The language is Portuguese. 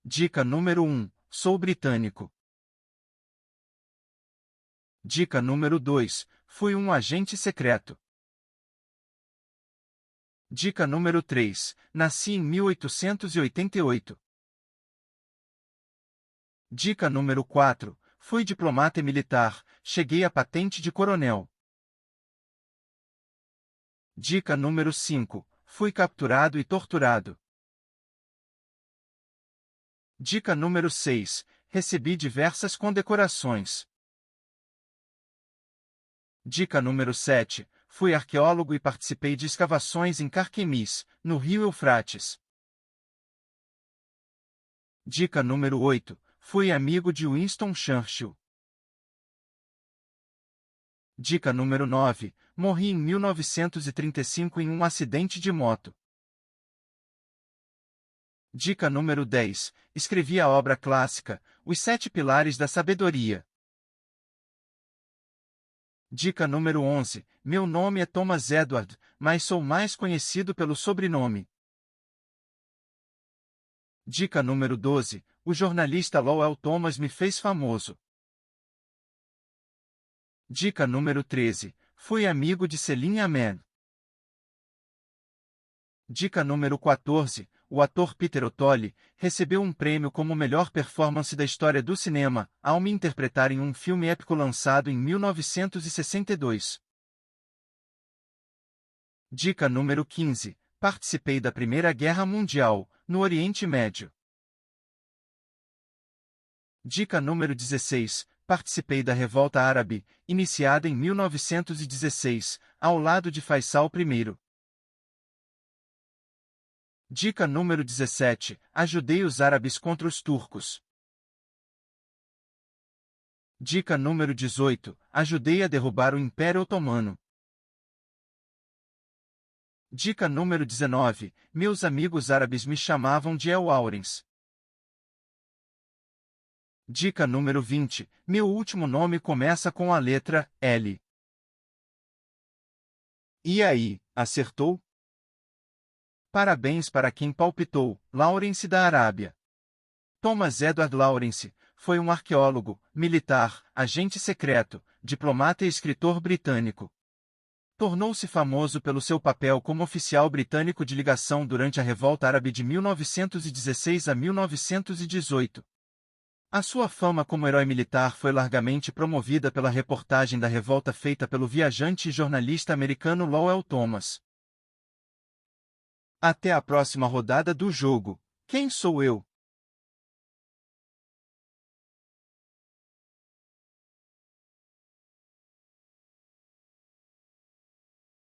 Dica número 1. Sou britânico. Dica número 2. Fui um agente secreto. Dica número 3. Nasci em 1888. Dica número 4. Fui diplomata e militar, cheguei à patente de coronel. Dica número 5. Fui capturado e torturado. Dica número 6. Recebi diversas condecorações. Dica número 7. Fui arqueólogo e participei de escavações em Carquemis, no rio Eufrates. Dica número 8. Fui amigo de Winston Churchill. Dica número 9. Morri em 1935 em um acidente de moto. Dica número 10. Escrevi a obra clássica, Os Sete Pilares da Sabedoria. Dica número 11. Meu nome é Thomas Edward, mas sou mais conhecido pelo sobrenome. Dica número 12. O jornalista Lowell Thomas me fez famoso. Dica número 13. Fui amigo de Celine Amen. Dica número 14. O ator Peter O'Toole recebeu um prêmio como melhor performance da história do cinema, ao me interpretar em um filme épico lançado em 1962. Dica número 15. Participei da Primeira Guerra Mundial, no Oriente Médio. Dica número 16. Participei da Revolta Árabe, iniciada em 1916, ao lado de Faisal I. Dica número 17. Ajudei os árabes contra os turcos. Dica número 18. Ajudei a derrubar o Império Otomano. Dica número 19. Meus amigos árabes me chamavam de El Aurens. Dica número 20. Meu último nome começa com a letra L. E aí, acertou? Parabéns para quem palpitou, Lawrence da Arábia. Thomas Edward Lawrence foi um arqueólogo, militar, agente secreto, diplomata e escritor britânico. Tornou-se famoso pelo seu papel como oficial britânico de ligação durante a Revolta Árabe de 1916 a 1918. A sua fama como herói militar foi largamente promovida pela reportagem da revolta feita pelo viajante e jornalista americano Lowell Thomas. Até a próxima rodada do jogo. Quem sou eu?